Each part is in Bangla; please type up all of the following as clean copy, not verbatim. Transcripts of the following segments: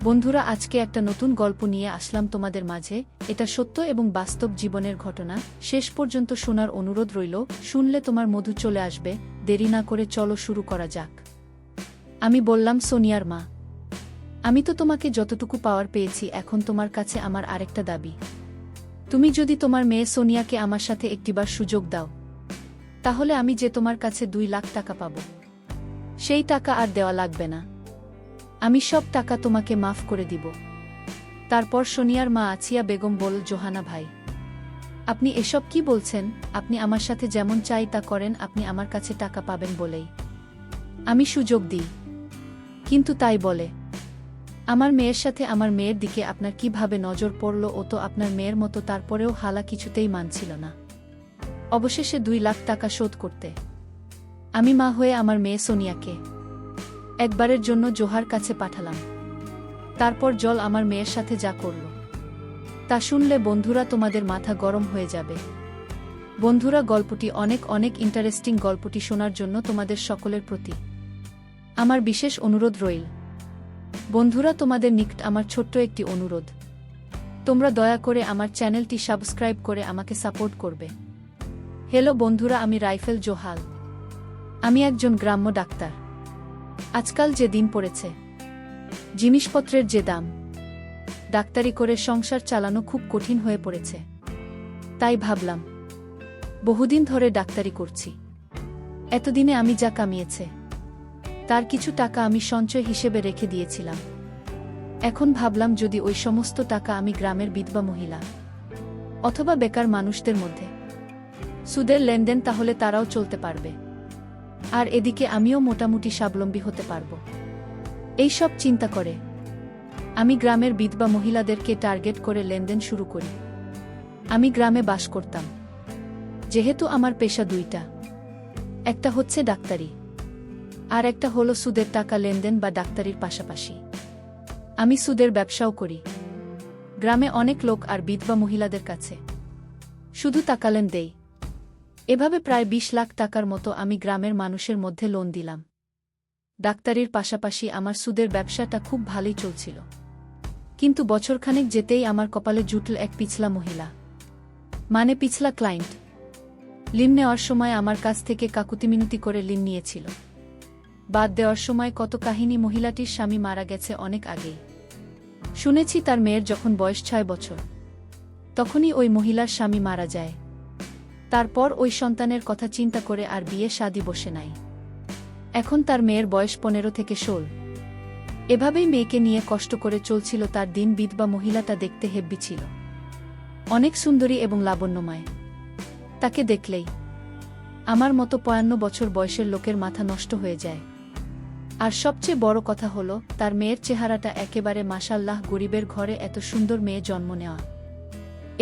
বন্ধুরা, আজকে একটা নতুন গল্প নিয়ে আসলাম তোমাদের মাঝে। এটা সত্য এবং বাস্তব জীবনের ঘটনা। শেষ পর্যন্ত শোনার অনুরোধ রইল। শুনলে তোমার মধু চলে আসবে। দেরি না করে চলো শুরু করা যাক। আমি বললাম, সোনিয়ার মা, আমি তো তোমাকে যতটুকু পাওয়ার পেয়েছি, এখন তোমার কাছে আমার আরেকটা দাবি। তুমি যদি তোমার মেয়ে সোনিয়াকে আমার সাথে একটিবার সুযোগ দাও, তাহলে আমি যে তোমার কাছে 2 লাখ টাকা পাব, সেই টাকা আর দেওয়া লাগবে না। আমি সব টাকা তোমাকে মাফ করে দিব। তারপর সোনিয়ার মা আছিয়া বেগম বলল, জোহানা ভাই, আপনি এসব কি বলছেন? আপনি আমার সাথে যেমন চাই তা করেন, আপনি আমার কাছে টাকা পাবেন বলেই আমি সুযোগ দিই। কিন্তু তাই বলে আমার মেয়ের সাথে আমার মেয়ের দিকে আপনার কিভাবে নজর পড়ল? ও তো আপনার মেয়ের মতো, তারপরেও হালা কিছুতেই মানছিল না। অবশেষে 2 লাখ টাকা শোধ করতে আমি মা হয়ে আমার মেয়ে সোনিয়াকে একবারের জন্য জোহার কাছে পাঠালাম। তারপর জল আমার মেয়ের সাথে যা করল তা শুনলে বন্ধুরা তোমাদের মাথা গরম হয়ে যাবে। বন্ধুরা, গল্পটি অনেক অনেক ইন্টারেস্টিং। গল্পটি শোনার জন্য তোমাদের সকলের প্রতি আমার বিশেষ অনুরোধ রইল। বন্ধুরা, তোমাদের নিকট আমার ছোট্ট একটি অনুরোধ, তোমরা দয়া করে আমার চ্যানেলটি সাবস্ক্রাইব করে আমাকে সাপোর্ট করবে। হ্যালো বন্ধুরা, আমি রাইফেল জোহাল। আমি একজন গ্রাম্য ডাক্তার। আজকাল যে দিন পড়েছে, জিনিসপত্রের যে দাম, ডাক্তারি করে সংসার চালানো খুব কঠিন হয়ে পড়েছে। তাই ভাবলাম, বহুদিন ধরে ডাক্তারি করছি, এতদিনে আমি যা কামিয়েছে তার কিছু টাকা আমি সঞ্চয় হিসেবে রেখে দিয়েছিলাম। এখন ভাবলাম, যদি ওই সমস্ত টাকা আমি গ্রামের বিধবা মহিলা অথবা বেকার মানুষদের মধ্যে সুদের লেনদেন, তাহলে তারাও চলতে পারবে, আর এদিকে আমিও মোটামুটি স্বাবলম্বী হতে পারব। এই সব চিন্তা করে আমি গ্রামের বিধবা মহিলাদেরকে টার্গেট করে লেনদেন শুরু করি। আমি গ্রামে বাস করতাম, যেহেতু আমার পেশা 2টা, একটা হচ্ছে ডাক্তারি আর একটা হলো সুদের টাকা লেনদেন বা ডাক্তারির পাশাপাশি আমি সুদের ব্যবসাও করি। গ্রামে অনেক লোক আর বিধবা মহিলাদের কাছে শুধু টাকা লেন দেই। এভাবে প্রায় 20 লাখ টাকার মতো আমি গ্রামের মানুষের মধ্যে লোন দিলাম। ডাক্তারির পাশাপাশি আমার সুদের ব্যবসাটা খুব ভালোই চলছিল। কিন্তু বছরখানেক যেতেই আমার কপালে জুটল এক পিছলা মহিলা, মানে পিছলা ক্লায়েন্ট। ঋণ নেওয়ার সময় আমার কাছ থেকে কাকুতিমিনতি করে ঋণ নিয়েছিল। বাদ দেওয়ার সময় কত কাহিনী। মহিলাটির স্বামী মারা গেছে অনেক আগেই। শুনেছি তার মেয়ের যখন বয়স 6 বছর, তখনই ওই মহিলার স্বামী মারা যায়। তারপর ওই সন্তানের কথা চিন্তা করে আর বিয়ে শাদী বসে নাই। এখন তার মেয়ের বয়স 15 থেকে 16। এভাবেই মেয়েকে নিয়ে কষ্ট করে চলছিল তার দিন। বিধবা মহিলাটা দেখতে হেব্বি ছিল, অনেক সুন্দরী এবং লাবণ্যময়। তাকে দেখলেই আমার মতো 55 বছর বয়সের লোকের মাথা নষ্ট হয়ে যায়। আর সবচেয়ে বড় কথা হলো, তার মেয়ের চেহারাটা একেবারে মাশাল্লাহ। গরিবের ঘরে এত সুন্দর মেয়ে জন্ম নেওয়া,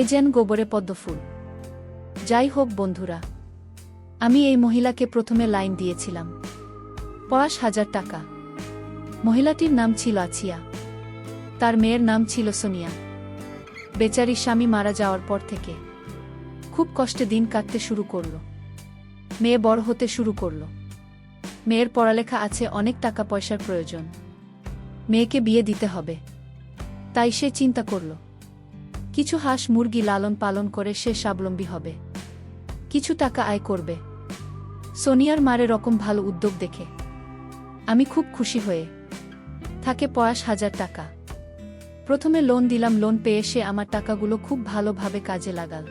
এ যেন গোবরে পদ্মফুল। যাই হোক বন্ধুরা, আমি এই মহিলাকে প্রথমে লাইন দিয়েছিলাম 50,000 টাকা। মহিলাটির নাম ছিল আছিয়া, তার মেয়ের নাম ছিল সোনিয়া। বেচারি স্বামী মারা যাওয়ার পর থেকে খুব কষ্টে দিন কাটতে শুরু করল। মেয়ে বড় হতে শুরু করল। মেয়ের পড়ালেখা আছে, অনেক টাকা পয়সার প্রয়োজন। মেয়েকে বিয়ে দিতে হবে। তাই সে চিন্তা করল, কিছু হাঁস মুরগি লালন পালন করে সে স্বাবলম্বী হবে, কিছু টাকা আয় করবে। সোনিয়ার মারে রকম ভালো উদ্যোগ দেখে আমি খুব খুশি হয়ে থাকে 50,000 টাকা প্রথমে লোন দিলাম। লোন পেয়ে সে আমার টাকাগুলো খুব ভালোভাবে কাজে লাগাল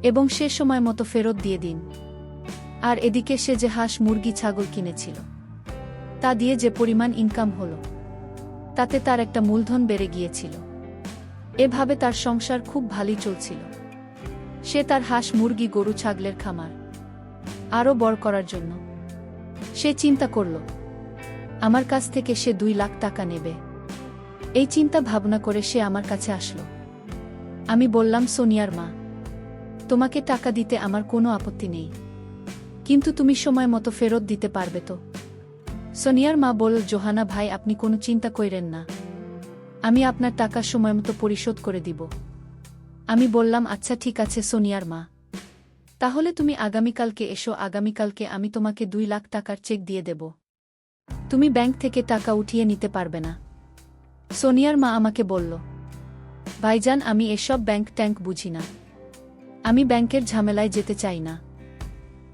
এবং সে সময় মতো ফেরত দিয়ে দিন। আর এদিকে সে যে হাঁস মুরগি ছাগল কিনেছিল, তা দিয়ে যে পরিমাণ ইনকাম হলো, তাতে তার একটা মূলধন বেড়ে গিয়েছিল। এভাবে তার সংসার খুব ভালোই চলছিল। সে তার হাঁস মুরগি গরু ছাগলের খামার আরও বড় করার জন্য সে চিন্তা করল, আমার কাছ থেকে সে 2 লাখ টাকা নেবে। এই চিন্তা ভাবনা করে সে আমার কাছে আসলো। আমি বললাম, সোনিয়ার মা, তোমাকে টাকা দিতে আমার কোনো আপত্তি নেই, কিন্তু তুমি সময় মতো ফেরত দিতে পারবে তো? সোনিয়ার মা বলল, জোহানা ভাই, আপনি কোনো চিন্তা কইরেন না, আমি আপনার টাকা সময় মতো পরিশোধ করে দিব। আমি বললাম, আচ্ছা ঠিক আছে সোনিয়ার মা, তাহলে তুমি আগামীকালকে এসো। আগামীকালকে আমি তোমাকে 2 লাখ টাকার চেক দিয়ে দেব। তুমি ব্যাংক থেকে টাকা উঠিয়ে নিতে পারবে না। সোনিয়ার মা আমাকে বলল, ভাইজান আমি এসব ব্যাংক ট্যাঙ্ক বুঝি না। আমি ব্যাংকের ঝামেলায় যেতে চাই না।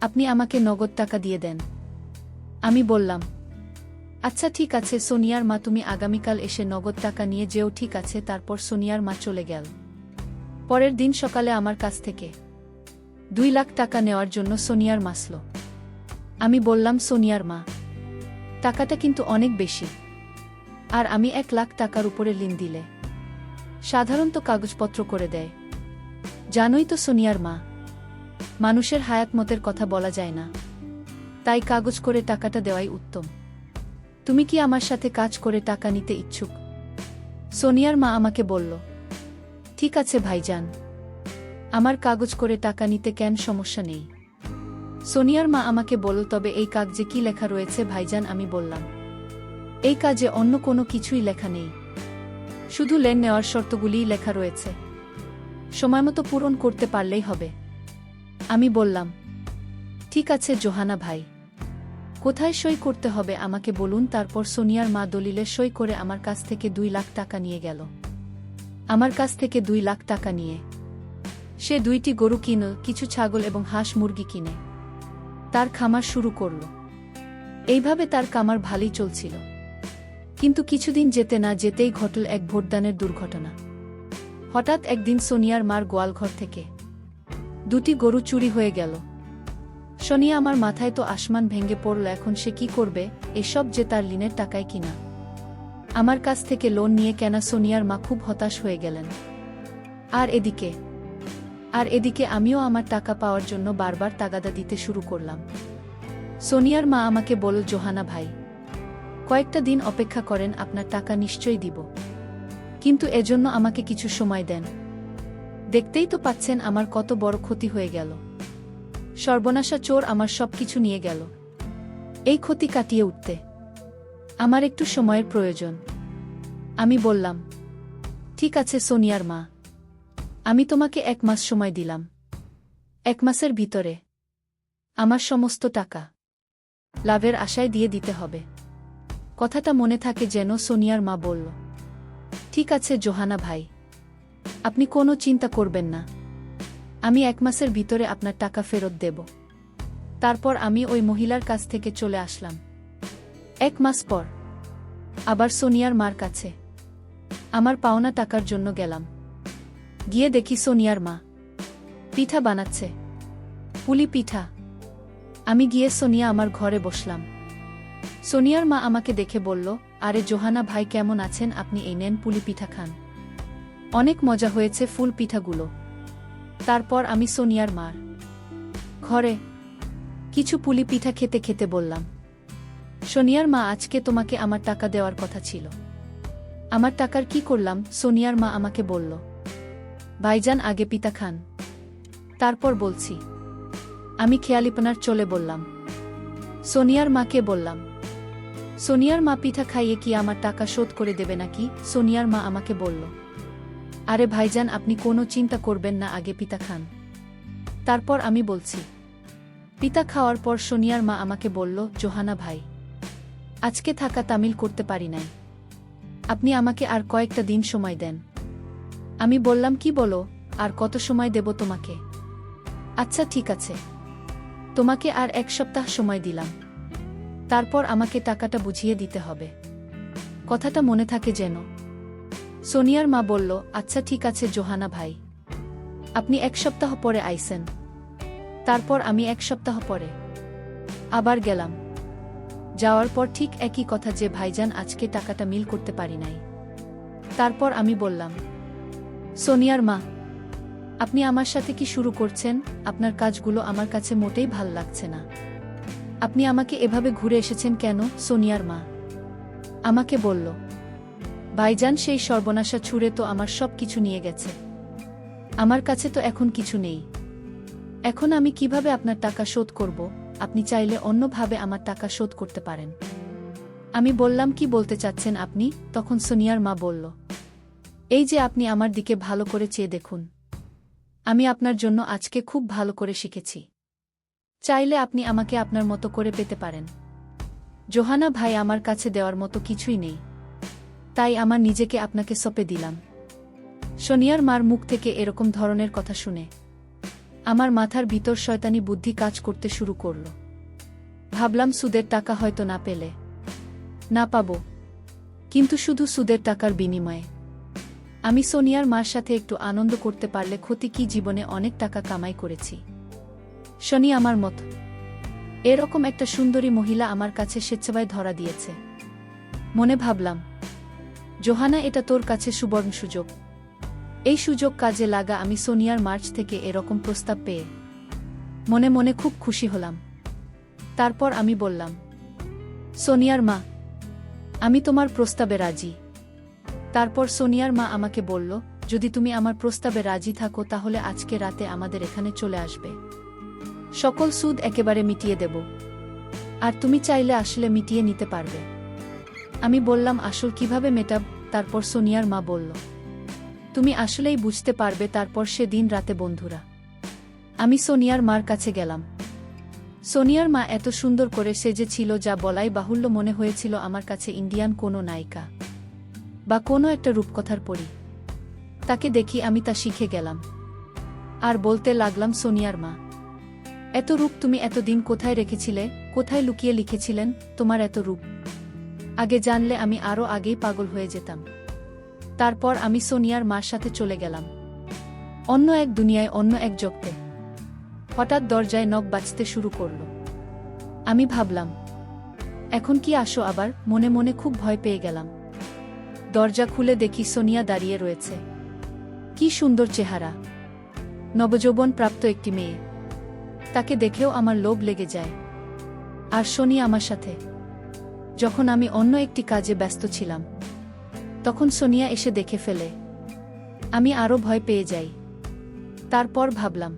আপনি আমাকে নগদ টাকা দিয়ে দেন। আমি বললাম, আচ্ছা ঠিক আছে সোনিয়ার মা, তুমি আগামীকাল এসে নগদ টাকা নিয়ে যেও, ঠিক আছে। তারপর সোনিয়ার মা চলে গেল। পরের দিন সকালে আমার কাছ থেকে 2 লাখ টাকা নেওয়ার জন্য সোনিয়ার মাসল। আমি বললাম, সোনিয়ার মা, টাকাটা কিন্তু অনেক বেশি, আর আমি 1 লাখ টাকার উপরে ঋণ দিলে সাধারণত কাগজপত্র করে দেয়। জানোই তো সোনিয়ার মা, মানুষের হায়াতমতের কথা বলা যায় না, তাই কাগজ করে টাকাটা দেওয়াই উত্তম। তুমি কি আমার সাথে কাজ করে টাকা নিতে ইচ্ছুক? সোনিয়ার মা আমাকে বলল, ঠিক আছে ভাইজান, আমার কাগজ করে টাকা নিতে কেন সমস্যা নেই। সোনিয়ার মা আমাকে বলল, তবে এই কাগজে কি লেখা রয়েছে ভাইজান? আমি বললাম, এই কাজে অন্য কোনো কিছুই লেখা নেই, শুধু লেন নেওয়ার শর্তগুলিই লেখা রয়েছে, সময়মতো পূরণ করতে পারলেই হবে। আমি বললাম, ঠিক আছে জোহানা ভাই, কোথায় সই করতে হবে আমাকে বলুন। তারপর সোনিয়ার মা দলিলে সই করে আমার কাছ থেকে 2 লাখ টাকা নিয়ে গেল। আমার কাছ থেকে 2 লাখ টাকা নিয়ে সে 2টি গরু কিনল, কিছু ছাগল এবং হাঁস মুরগি কিনে তার খামার শুরু করল। এইভাবে তার খামার ভালোই চলছিল। কিন্তু কিছুদিন যেতে না যেতেই ঘটল এক ভোটদানের দুর্ঘটনা। হঠাৎ একদিন সোনিয়ার মার গোয়ালঘর থেকে 2টি গরু চুরি হয়ে গেল। সোনিয়া আমার মাথায় তো আসমান ভেঙে পড়ল। এখন সে কি করবে? এসব যে তার ঋণের টাকায় কিনা, আমার কাছ থেকে লোন নিয়ে কেনা। সোনিয়ার মা খুব হতাশ হয়ে গেলেন। আর এদিকে আমিও আমার টাকা পাওয়ার জন্য বারবার তাগাদা দিতে শুরু করলাম। সোনিয়ার মা আমাকে বলল, জোহানা ভাই, কয়েকটা দিন অপেক্ষা করেন, আপনার টাকা নিশ্চয়ই দিব, কিন্তু এজন্য আমাকে কিছু সময় দেন। দেখতেই তো পাচ্ছেন আমার কত বড় ক্ষতি হয়ে গেল। সর্বনাশা চোর আমার সবকিছু নিয়ে গেল। এই ক্ষতি কাটিয়ে উঠতে আমার একটু সময়ের প্রয়োজন। আমি বললাম, ঠিক আছে সোনিয়ার মা, আমি তোমাকে 1 মাস সময় দিলাম। 1 মাসের ভিতরে আমার সমস্ত টাকা লাভের আশায় দিয়ে দিতে হবে। কথাটা মনে থাকে যেন। সোনিয়ার মা বলল, ঠিক আছে জোহানা ভাই, আপনি কোনো চিন্তা করবেন না, আমি 1 মাসের ভিতরে আপনার টাকা ফেরত দেব। তারপর আমি ওই মহিলার কাছ থেকে চলে আসলাম। 1 মাস পর আবার সোনিয়ার মার কাছে আমার পাওনা টাকার জন্য গেলাম। গিয়ে দেখি সোনিয়ার মা পিঠা বানাচ্ছে, পুলি পিঠা। আমি গিয়ে সোনিয়া আমার ঘরে বসলাম। সোনিয়ার মা আমাকে দেখে বলল, আরে জোহানা ভাই কেমন আছেন আপনি? এই নেন পুলি পিঠা খান, অনেক মজা হয়েছে ফুল পিঠাগুলো। তারপর আমি সোনিয়ার মার ঘরে কিছু পুলি পিঠা খেতে খেতে বললাম, সোনিয়ার মা আজকে তোমাকে আমার টাকা দেওয়ার কথা ছিল, আমার টাকার কি করলাম? সোনিয়ার মা আমাকে বলল, ভাইজান আগে পিঠা খান, তারপর বলছি। আমি খেয়ালিপনার চলে বললাম, সোনিয়ার মাকে বললাম, সোনিয়ার মা পিঠা খাইয়ে কি আমার টাকা শোধ করে দেবে নাকি? সোনিয়ার মা আমাকে বলল, আরে ভাইজান আপনি কোনো চিন্তা করবেন না, আগে পিঠা খান। তারপর আমি বলছি। পিঠা খাওয়ার পর সোনিয়ার মা আমাকে বলল, জোহানা ভাই, আজকে থাকা তামিল করতে পারি নাই, আপনি আমাকে আর কয়েকটা দিন সময় দেন। আমি বললাম, কি বলো? আর কত সময় দেব তোমাকে? আচ্ছা ঠিক আছে, তোমাকে আর 1 সপ্তাহ সময় দিলাম, তারপর আমাকে টাকাটা বুঝিয়ে দিতে হবে। কথাটা মনে থাকে যেন। সোনিয়ার মা বলল, আচ্ছা ঠিক আছে জোহানা ভাই, আপনি 1 সপ্তাহ পরে আইসেন। তারপর আমি 1 সপ্তাহ পরে আবার গেলাম। যাওয়ার পর ঠিক একই কথা, যে ভাইজান আজকে টাকাটা মিল করতে পারি নাই। তারপর আমি বললাম, সোনিয়ার মা, আপনি আমার সাথে কি শুরু করছেন? আপনার কাজগুলো আমার কাছে মোটেই ভাল লাগছে না। আপনি আমাকে এভাবে ঘুরে এসেছেন কেন? সোনিয়ার মা আমাকে বলল, ভাইজান সেই সর্বনাশা ছুঁড়ে তো আমার সব কিছু নিয়ে গেছে, আমার কাছে তো এখন কিছু নেই। এখন আমি কিভাবে আপনার টাকা শোধ করব? আপনি চাইলে অন্যভাবে আমার টাকা শোধ করতে পারেন। আমি বললাম, কি বলতে চাচ্ছেন আপনি? তখন সোনিয়ার মা বলল, এই যে আপনি আমার দিকে ভালো করে চেয়ে দেখুন, আমি আপনার জন্য আজকে খুব ভালো করে শিখেছি, চাইলে আপনি আমাকে আপনার মতো করে পেতে পারেন। জোহানা ভাই, আমার কাছে দেওয়ার মতো কিছুই নেই, তাই আমার নিজেকে আপনাকে সঁপে দিলাম। সোনিয়ার মার মুখ থেকে এরকম ধরনের কথা শুনে আমার মাথার ভিতর শয়তানি বুদ্ধি কাজ করতে শুরু করল। ভাবলাম সুদের টাকা হয়তো না পাবো, কিন্তু শুধু সুদের টাকার বিনিময়ে আমি সোনিয়ার মার সাথে একটু আনন্দ করতে পারলে ক্ষতি কি? জীবনে অনেক টাকা কামাই করেছি। শনি আমার মত এরকম একটা সুন্দরী মহিলা আমার কাছে স্বেচ্ছায় ধরা দিয়েছে। মনে ভাবলাম, জোহানা, এটা তোর কাছে সুবর্ণ সুযোগ। এই সুযোগ কাজে লাগা। আমি সোনিয়ার মার্চ থেকে এরকম প্রস্তাব পেয়ে মনে মনে খুব খুশি হলাম। তারপর আমি বললাম, সোনিয়ার মা, আমি তোমার প্রস্তাবে রাজি। তারপর সোনিয়ার মা আমাকে বলল, যদি তুমি আমার প্রস্তাবে রাজি থাকো তাহলে আজকে রাতে আমাদের এখানে চলে আসবে। সকল সুদ একেবারে মিটিয়ে দেব, আর তুমি চাইলে আসলে মিটিয়ে নিতে পারবে। আমি বললাম, আসল কিভাবে মেটাব? তারপর সোনিয়ার মা বলল, তুমি আসলেই বুঝতে পারবে। তারপর সেদিন রাতে বন্ধুরা আমি সোনিয়ার মার কাছে গেলাম। সোনিয়ার মা এত সুন্দর করে সেজেছিল যা বলাই বাহুল্য। মনে হয়েছিল আমার কাছে ইন্ডিয়ান কোনো নায়িকা বা কোনো একটা রূপকথার পরী। তাকে দেখি আমি তা শিখে গেলাম আর বলতে লাগলাম, সোনিয়ার মা, এত রূপ তুমি এতদিন কোথায় রেখেছিলে? কোথায় লুকিয়ে লিখেছিলেন তোমার এত রূপ? আগে জানলে আমি আরও আগেই পাগল হয়ে যেতাম। তারপর আমি সোনিয়ার মার সাথে চলে গেলাম অন্য এক দুনিয়ায়, অন্য এক জগতে। হঠাৎ দরজায় নখ বাজতে শুরু করল। আমি ভাবলাম, এখন কি আসো আবার? মনে মনে খুব ভয় পেয়ে গেলাম। দরজা খুলে দেখি সোনিয়া দাঁড়িয়ে রয়েছে। কি সুন্দর চেহারা, নবযৌবন প্রাপ্ত একটি মেয়ে। তাকে দেখেও আমার লোভ লেগে যায়। আর সোনিয়া আমার সাথে। যখন আমি অন্য একটি কাজে ব্যস্ত ছিলাম তখন সোনিয়া এসে দেখে ফেলে। আমি আরও ভয় পেয়ে যাই। তারপর ভাবলাম,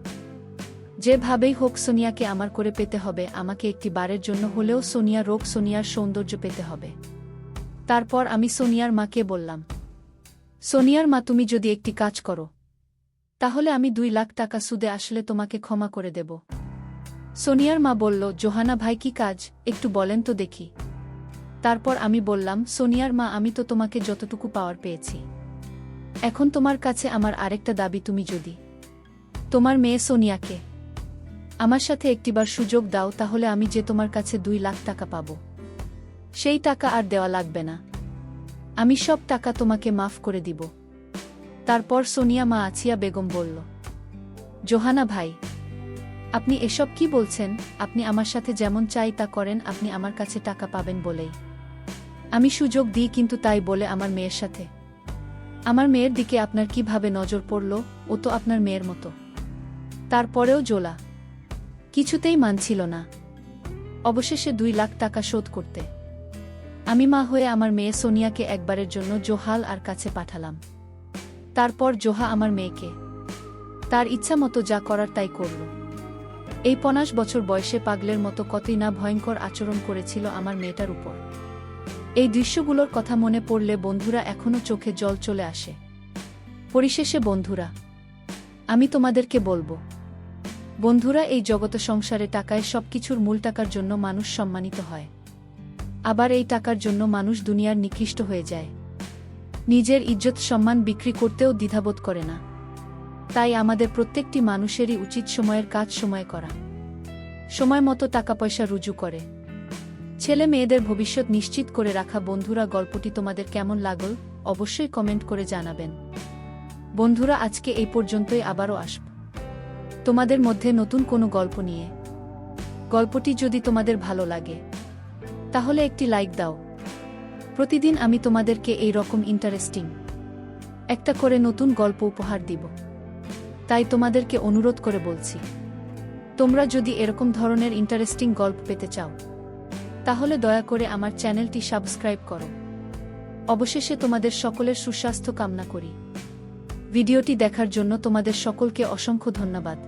যেভাবেই হোক সোনিয়াকে আমার করে পেতে হবে। আমাকে একটি বারের জন্য হলেও সোনিয়ার সৌন্দর্য পেতে হবে। তারপর আমি সোনিয়ার মাকে বললাম, সোনিয়ার মা, তুমি যদি একটি কাজ করো তাহলে আমি 2 লাখ টাকা সুদে আসলে তোমাকে ক্ষমা করে দেব। সোনিয়ার মা বলল, জোহানা ভাই, কি কাজ একটু বলেন তো দেখি। তারপর আমি বললাম, সোনিয়ার মা, আমি তো তোমাকে যতটুকু পাওয়ার পেয়েছি। এখন তোমার কাছে আমার আরেকটা দাবি, তুমি যদি তোমার মেয়ে সোনিয়াকে আমার সাথে একটিবার সুযোগ দাও তাহলে আমি যে তোমার কাছে 2 লাখ টাকা পাব সেই টাকা আর দেওয়া লাগবে না। আমি সব টাকা তোমাকে মাফ করে দিব। তারপর সোনিয়া মা আছিয়া বেগম বলল, জোহানা ভাই, আপনি এসব কি বলছেন? আপনি আমার সাথে যেমন চাই তা করেন। আপনি আমার কাছে টাকা পাবেন বলেই আমি সুযোগ দিই, কিন্তু তাই বলে আমার মেয়ের সাথে, আমার মেয়ের দিকে আপনার কিভাবে নজর পড়ল? ও তো আপনার মেয়ের মতো। তারপরেও জোলা কিছুতেই মানছিল না। অবশেষে 2 লাখ টাকা শোধ করতে আমি মা হয়ে আমার মেয়ে সোনিয়াকে একবারের জন্য জোহাল আর কাছে পাঠালাম। তারপর জোহা আমার মেয়েকে তার ইচ্ছা মতো যা করার তাই করল। এই 50 বছর বয়সে পাগলের মতো কতই না ভয়ঙ্কর আচরণ করেছিল আমার মেয়েটার উপর। এই দৃশ্যগুলোর কথা মনে পড়লে বন্ধুরা এখনো চোখে জল চলে আসে। পরিশেষে বন্ধুরা, আমি তোমাদেরকে বলবো, বন্ধুরা, এই জগৎ সংসারে টাকায় সবকিছুর মূল। টাকার জন্য মানুষ সম্মানিত হয়, আবার এই টাকার জন্য মানুষ দুনিয়ার নিকৃষ্ট হয়ে যায়। নিজের ইজ্জত সম্মান বিক্রি করতেও দ্বিধাবোধ করে না। তাই আমাদের প্রত্যেকটি মানুষেরই উচিত সময়ের কাজ সময়ে করা, সময় মতো টাকা পয়সা রুজু করে ছেলে মেয়েদের ভবিষ্যৎ নিশ্চিত করে রাখা। বন্ধুরা, গল্পটি তোমাদের কেমন লাগল অবশ্যই কমেন্ট করে জানাবেন। বন্ধুরা, আজকে এই পর্যন্তই। আবারও আসব তোমাদের মধ্যে নতুন কোনো গল্প নিয়ে। গল্পটি যদি তোমাদের ভালো লাগে তাহলে একটি লাইক দাও। প্রতিদিন আমি তোমাদেরকে এই রকম ইন্টারেস্টিং একটা করে নতুন গল্প উপহার দিব। তাই তোমাদেরকে অনুরোধ করে বলছি, তোমরা যদি এরকম ধরনের ইন্টারেস্টিং গল্প পেতে চাও তাহলে দয়া করে আমার চ্যানেলটি সাবস্ক্রাইব করো। অবশেষে তোমাদের সকলের সুস্বাস্থ্য কামনা করি। ভিডিওটি দেখার জন্য তোমাদের সকলকে অসংখ্য ধন্যবাদ।